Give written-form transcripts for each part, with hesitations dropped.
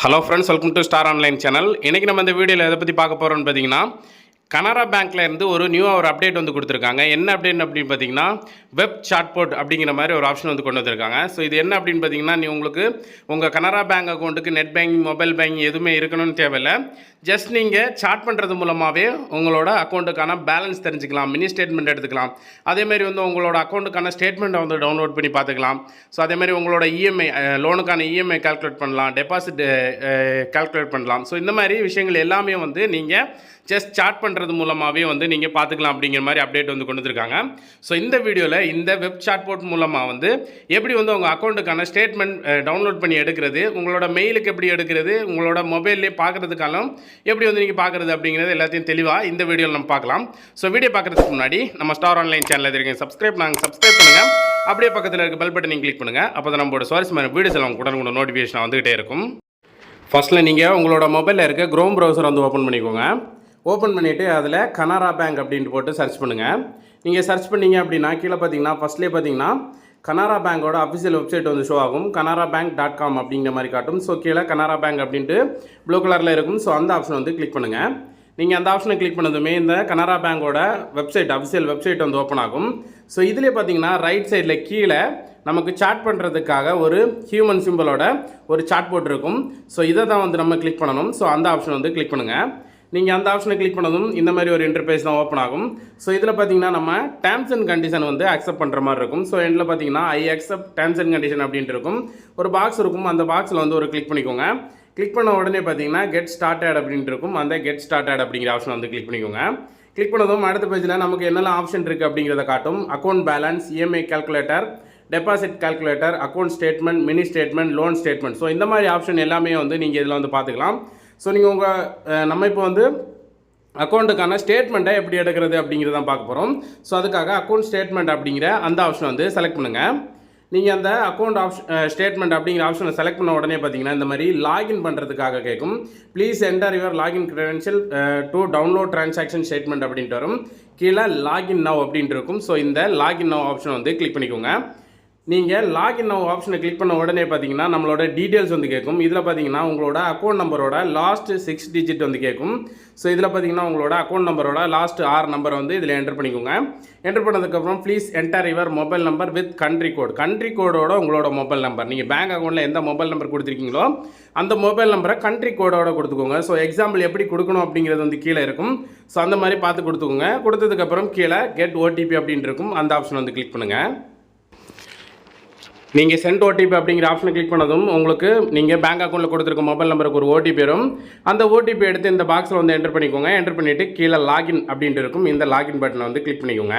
Hello friends, welcome to star online channel. இன்றைக்கி நம்ம இந்த வீடியோவில் எதை பற்றி பார்க்க போகிறோம்னு பார்த்தீங்கன்னா, கனரா பேங்க்கில் இருந்து ஒரு நியூவாக ஒரு அப்டேட் வந்து கொடுத்துருக்காங்க. என்ன அப்டேட் அப்படின்னு பார்த்தீங்கன்னா, வெப் சாட்போட் அப்படிங்கிற மாதிரி ஒரு ஆப்ஷன் வந்து கொண்டு வந்திருக்காங்க. ஸோ இது என்ன அப்படின்னு பார்த்தீங்கன்னா, உங்களுக்கு உங்கள் கனரா பேங்க் அக்கௌண்ட்டுக்கு நெட் பேங்கிங், மொபைல் பேங்கிங் எதுவுமே இருக்கணும்னு தேவையில்லை. ஜஸ்ட் நீங்கள் சாட் பண்ணுறது மூலமாகவே உங்களோட அக்கௌண்ட்டுக்கான பேலன்ஸ் தெரிஞ்சுக்கலாம், மினி ஸ்டேட்மெண்ட் எடுத்துக்கலாம். அதேமாதிரி வந்து உங்களோட அக்கௌண்ட்டுக்கான ஸ்டேட்மெண்ட்டை வந்து டவுன்லோட் பண்ணி பார்த்துக்கலாம். ஸோ அதேமாதிரி உங்களோட இஎம்ஐ, லோனுக்கான இஎம்ஐ கால்குலேட் பண்ணலாம், டெபாசிட் கால்குலேட் பண்ணலாம். ஸோ இந்த மாதிரி விஷயங்கள் எல்லாமே வந்து நீங்கள் ஜஸ்ட் சாட் பண்ணுறது மூலமாகவே வந்து நீங்கள் பார்த்துக்கலாம் அப்படிங்கிற மாதிரி அப்டேட் வந்து கொண்டு வந்திருக்காங்க. ஸோ இந்த வீடியோவில் இந்த வெப் சாட்போட் மூலமாக வந்து எப்படி வந்து உங்கள் அக்கௌண்ட்டுக்கான ஸ்டேட்மெண்ட் டவுன்லோட் பண்ணி எடுக்கிறது, உங்களோட மெயிலுக்கு எப்படி எடுக்கிறது, உங்களோட மொபைல்லே பார்க்குறதுக்காலும் எப்படி வந்து நீங்கள் பார்க்குறது அப்படிங்கிறது எல்லாத்தையும் தெளிவாக இந்த வீடியோவில் நம்ம பார்க்கலாம். ஸோ வீடியோ பார்க்குறதுக்கு முன்னாடி நம்ம ஸ்டார் ஆன்லைன் சேனலில் இருக்கீங்க சப்ஸ்கிரைப் பண்ணுங்கள். அப்படியே பக்கத்தில் இருக்க பெல் பட்டனை கிளிக் பண்ணுங்கள். அப்போ தான் நம்மளோட சுவாரஸ்யமான வீடியோஸ் எல்லாம் உடனே நோட்டிஃபிகேஷன் வந்துகிட்டே இருக்கும். ஃபஸ்ட்டில் நீங்கள் உங்களோட மொபைலில் இருக்க க்ரோம் ப்ரௌசர் வந்து ஓப்பன் பண்ணிக்கோங்க. ஓப்பன் பண்ணிவிட்டு அதில் கனரா பேங்க் அப்படின்ட்டு போட்டு சர்ச் பண்ணுங்கள். நீங்கள் சர்ச் பண்ணிங்க அப்படின்னா கீழே பார்த்தீங்கன்னா ஃபஸ்ட்லேயே பார்த்தீங்கன்னா கனரா பேங்கோட அஃபிஷியல் வெப்சைட் வந்து ஷோ ஆகும். canarabank.com அப்படிங்கிற மாதிரி காட்டும். ஸோ கீழே கனரா பேங்க் அப்படின்ட்டு ப்ளூ கலரில் இருக்கும். ஸோ அந்த ஆப்ஷன் வந்து கிளிக் பண்ணுங்கள். நீங்கள் அந்த ஆப்ஷனை கிளிக் பண்ணதுமே இந்த கனரா பேங்கோட வெப்சைட், அஃபிஷியல் வெப்சைட் வந்து ஓப்பன் ஆகும். ஸோ இதிலே பார்த்தீங்கன்னா ரைட் சைடில் கீழே நமக்கு சாட் பண்ணுறதுக்காக ஒரு ஹியூமன் சிம்பிளோட ஒரு சாட் போட் இருக்கும். ஸோ இதை தான் வந்து நம்ம கிளிக் பண்ணணும். ஸோ அந்த ஆப்ஷன் வந்து கிளிக் பண்ணுங்கள். நீங்கள் அந்த ஆப்ஷனை கிளிக் பண்ணதும் இந்த மாதிரி ஒரு இன்டர்ஃபேஸ் தான் ஓப்பன் ஆகும். ஸோ இதில் பார்த்தீங்கன்னா நம்ம டேர்ம்ஸ் அண்ட் கண்டிஷன் வந்து அக்செப்ட் பண்ணுற மாதிரி இருக்கும். ஸோ எண்டில் பார்த்தீங்கன்னா I accept terms and condition அப்படின்ட்டு இருக்கும். ஒரு பாக்ஸ் இருக்கும். அந்த பாக்ஸில் வந்து ஒரு கிளிக் பண்ணிக்கோங்க. கிளிக் பண்ண உடனே பார்த்தீங்கன்னா கெட் ஸ்டார்டட் அப்படின்ட்டு இருக்கும். அந்த கெட் ஸ்டார்டட் அப்படிங்கிற ஆப்ஷன் வந்து கிளிக் பண்ணிக்கோங்க. கிளிக் பண்ணதும் அடுத்த பேஜில் நமக்கு என்னெல்லாம் ஆப்ஷன் இருக்குது அப்படிங்கிறத காட்டும். Account balance, EMI calculator, deposit calculator, account statement, mini statement, loan statement. So இந்த மாதிரி ஆப்ஷன் எல்லாமே வந்து நீங்கள் இதில் வந்து பார்த்துக்கலாம். ஸோ நீங்கள் நம்ம இப்போ வந்து அக்கௌண்ட்டுக்கான ஸ்டேட்மெண்ட்டை எப்படி எடுக்கிறது அப்படிங்கிறத தான் பார்க்க போகிறோம். ஸோ அதுக்காக அக்கௌண்ட் ஸ்டேட்மெண்ட் அப்படிங்கிற அந்த ஆப்ஷன் வந்து செலக்ட் பண்ணுங்கள். நீங்கள் அந்த அக்கௌண்ட் ஸ்டேட்மெண்ட் அப்படிங்கிற ஆப்ஷனை செலக்ட் பண்ண உடனே பார்த்தீங்கன்னா இந்த மாதிரி லாகின் பண்ணுறதுக்காக கேட்கும். Please enter your login credential to download transaction statement அப்படின்ட்டு வரும். கீழே லாகின் நவ் அப்படின்ட்டு இருக்கும். ஸோ இந்த லாகின் நவ் ஆப்ஷனை வந்து கிளிக் பண்ணிக்கோங்க. நீங்கள் லாகின் நவ் ஆப்ஷனை கிளிக் பண்ண உடனே பார்த்தீங்கன்னா நம்மளோட டீட்டெயில்ஸ் வந்து கேட்கும். இதில் பார்த்தீங்கன்னா உங்களோட அக்கௌண்ட் நம்பரோட லாஸ்ட் 6 டிஜிட் வந்து கேட்கும். ஸோ இதில் பார்த்தீங்கன்னா உங்களோட அக்கௌண்ட் நம்பரோட லாஸ்ட் 6 நம்பரை வந்து இதில் என்டர் பண்ணிக்கோங்க. என்டர் பண்ணதுக்கப்புறம் please enter your mobile number with country code. Country கோடோட உங்களோட மொபைல் நம்பர், நீங்கள் பேங்க் அக்கௌண்ட்டில் எந்த மொபைல் நம்பர் கொடுத்துருக்கீங்களோ அந்த மொபைல் நம்பரை கண்ட்ரி கோடோட கொடுத்துக்கோங்க. ஸோ எக்ஸாம்பிள் எப்படி கொடுக்கணும் அப்படிங்கிறது வந்து கீழே இருக்கும். ஸோ அந்த மாதிரி பார்த்து கொடுத்துக்கோங்க. கொடுத்ததுக்கப்புறம் கீழே கெட் ஓடிபி அப்படின்ட்டு இருக்கும். அந்த ஆப்ஷன் வந்து கிளிக் பண்ணுங்கள். நீங்கள் சென்ட் ஓடிபி அப்படிங்கிற ஆப்ஷனை கிளிக் பண்ணதும் உங்களுக்கு நீங்கள் பேங்க் அக்கௌண்ட்டில் கொடுத்துருக்க மொபைல் நம்பருக்கு ஒரு ஓடிபி வரும். அந்த ஓடிபி எடுத்து இந்த பாக்ஸில் வந்து என்டர் பண்ணிக்கோங்க. என்டர் பண்ணிவிட்டு கீழே லாகின் அப்படின்ட்டு இருக்கும். இந்த லாகின் பட்டனை வந்து கிளிக் பண்ணிக்கோங்க.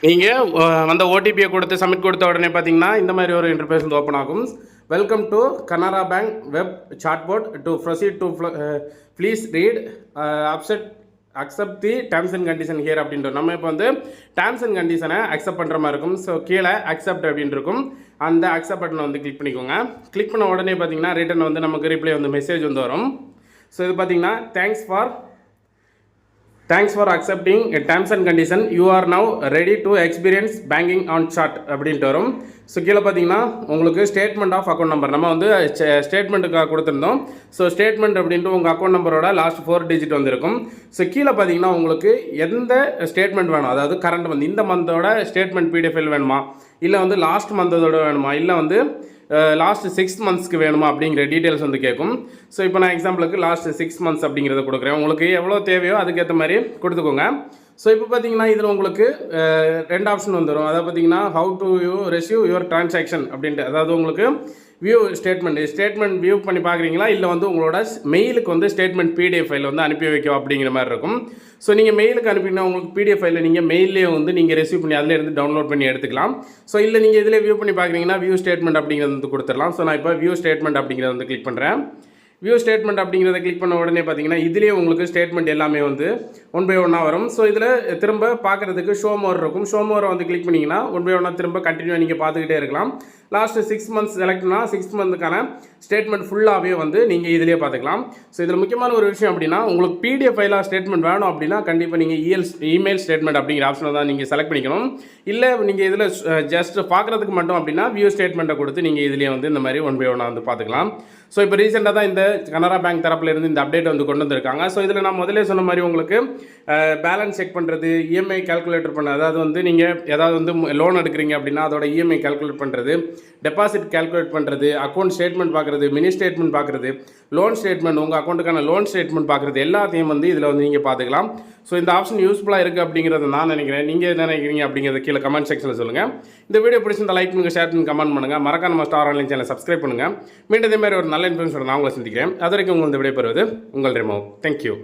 நீங்கள் அந்த ஓடிபியை கொடுத்து சப்மிட் கொடுத்த உடனே பார்த்தீங்கன்னா இந்த மாதிரி ஒரு இன்டர்ஃபேஸ் வந்து ஓப்பன் ஆகும். Welcome to Canara bank web chatbot. To proceed to please read accept the terms and condition here அப்படின்ற நம்ம இப்போ வந்து டேர்ம்ஸ் அண்ட் கண்டிஷனை அக்செப்ட் பண்ணுற மாதிரி இருக்கும். ஸோ கீழே அக்செப்ட் அப்படின்னு இருக்கும். அந்த அக்செப்ட் பட்டனை வந்து கிளிக் பண்ணிக்கோங்க. கிளிக் பண்ண உடனே பார்த்தீங்கன்னா ரிட்டன் வந்து நமக்கு ரிப்ளை வந்து மெசேஜ் வந்து வரும். ஸோ இது பார்த்தீங்கன்னா thanks for accepting terms and condition, you are now ready to experience banking on chat அப்படின்ட்டு வரும். ஸோ கீழே பார்த்தீங்கன்னா உங்களுக்கு ஸ்டேட்மெண்ட் ஆஃப் அக்கௌண்ட் நம்பர் நம்ம வந்து ஸ்டேட்மெண்ட்டுக்காக கொடுத்துருந்தோம். ஸோ ஸ்டேட்மெண்ட் அப்படின்ட்டு உங்கள் அக்கௌண்ட் நம்பரோட லாஸ்ட் 4 டிஜிட் வந்துருக்கும். ஸோ கீழே பார்த்தீங்கன்னா உங்களுக்கு எந்த ஸ்டேட்மெண்ட் வேணும், அதாவது கரண்ட் மந்த், இந்த மந்தோட ஸ்டேட்மெண்ட் பிடிஎஃப் வேணுமா, இல்லை வந்து லாஸ்ட் மந்தோட வேணுமா, இல்லை வந்து லாஸ்ட் 6 மந்த்ஸ்க்கு வேணுமா அப்படிங்கிற டீட்டெயில்ஸ் வந்து கேட்கும். ஸோ இப்போ நான் எக்ஸாம்பிளுக்கு லாஸ்ட் 6 மந்த்ஸ் அப்படிங்கிறத கொடுக்குறேன். உங்களுக்கு எவ்வளோ தேவையோ அதுக்கேற்ற மாதிரி கொடுத்துக்கோங்க. ஸோ இப்போ பார்த்தீங்கன்னா இதில் உங்களுக்கு 2 ஆப்ஷன் வந்துடும். அதாவது பார்த்தீங்கன்னா how do you receive your transaction அப்படின்ட்டு, அதாவது உங்களுக்கு வியூ ஸ்டேட்மெண்ட் வியூ பண்ணி பார்க்குறீங்களா, இல்லை வந்து உங்களோட மெயிலுக்கு வந்து ஸ்டேட்மெண்ட் பிடிஎஃப் ஃபைல் வந்து அனுப்பி வைக்கும் அப்படிங்கிற மாதிரி இருக்கும். ஸோ நீங்கள் மெயிலுக்கு அனுப்பினா உங்களுக்கு பிடிஎஃப் ஃபைலில் நீங்கள் மெயிலே வந்து நீங்கள் ரெசிவ் பண்ணி அதில் இருந்து டவுன்லோட் பண்ணி எடுத்துக்கலாம். ஸோ இல்லை நீங்கள் இதில் வியூ பண்ணி பார்க்குறீங்கன்னா வியூ ஸ்டேட்மெண்ட் அப்படிங்கிறது வந்து கொடுத்துடலாம். ஸோ நான் இப்போ வியூ ஸ்டேட்மெண்ட் அப்படிங்கிறத வந்து கிளிக் பண்ணுறேன். வியூ ஸ்டேட்மெண்ட் அப்படிங்கிறத கிளிக் பண்ண உடனே பார்த்தீங்கன்னா இதிலேயே உங்களுக்கு ஸ்டேட்மெண்ட் எல்லாமே வந்து 1 by 1 வரும். ஸோ இதில் திரும்ப பார்க்குறதுக்கு ஷோ மோர் இருக்கும். ஷோ மோரை வந்து கிளிக் பண்ணிங்கன்னா 1 by 1 திரும்ப கண்டினியூ நீங்கள் பார்த்துக்கிட்டே இருக்கலாம். லாஸ்ட்டு 6 மந்த்ஸ் செலக்ட்னா 6 மந்த்துக்கான ஸ்டேட்மெண்ட் ஃபுல்லாகவே வந்து நீங்கள் இதிலே பார்த்துக்கலாம். ஸோ இதில் முக்கியமான ஒரு விஷயம் அப்படின்னா, உங்களுக்கு பிடிஎஃப் ஃபைலாக ஸ்டேட்மெண்ட் வேணும் அப்படின்னா கண்டிப்பாக நீங்கள் இமெயில் ஸ்டேட்மெண்ட் அப்படிங்கிற ஆப்ஷனை தான் நீங்கள் செலக்ட் பண்ணிக்கணும். இல்லை நீங்கள் இதில் ஜஸ்ட் பார்க்குறதுக்கு மட்டும் அப்படின்னா வியூ ஸ்டேட்மெண்ட்டை கொடுத்து நீங்கள் இதிலே வந்து இந்த மாதிரி 1 by 1 வந்து பார்த்துக்கலாம். ஸோ இப்போ ரீசெண்டாக தான் இந்த கனரா பேங்க் தரப்பில் இருந்து இந்த அப்டேட் வந்து கொண்டு வந்திருக்காங்க. ஸோ இதில் நான் முதலே சொன்ன மாதிரி உங்களுக்கு பேலன்ஸ் செக் பண்ணுறது, இஎம்ஐ கால்குலேட்டர் பண்ண, அதாவது வந்து நீங்கள் ஏதாவது வந்து லோன் எடுக்கிறீங்க அப்படின்னா அதோட இஎம்ஐ கால்குலேட் பண்ணுறது, டெபாசிட் கால்குலேட் பண்ணுறது, அக்கௌண்ட் ஸ்டேட்மெண்ட் பார்க்குறது, மினி ஸ்டேட்மெண்ட் பார்க்குறது, லோன் ஸ்டேட்மெண்ட், உங்கள் அக்கௌண்ட்டுக்கான லோன் ஸ்டேட்மெண்ட் பார்க்குறது எல்லாத்தையும் வந்து இதில் வந்து நீங்கள் பார்த்துக்கலாம். ஸோ இந்த ஆப்ஷன் யூஸ்ஃபுல்லாக இருக்குது அப்படிங்கிறத நான் நினைக்கிறேன். நீங்கள் என்ன நினைக்கிறீங்க அப்படிங்கிறத கீழே கமெண்ட் செக்ஷனில் சொல்லுங்கள். இந்த வீடியோ பிடிச்சிருந்த லைக் பண்ணுங்கள், ஷேர் பண்ணுங்கள், கமெண்ட் பண்ணுங்கள். மறக்காம நம்ம ஸ்டார் ஆன்லைன் சேனலை சப்ஸ்கிரைப் பண்ணுங்கள். மீண்டும் இதே மாதிரி ஒரு நல்ல இன்ஃபர்மேஷன் நான் உங்களை சந்திக்கிறேன். அது வரைக்கும் உங்கள் இந்த விடைபெறுவது உங்கள் ரெமோ. தேங்க்யூ.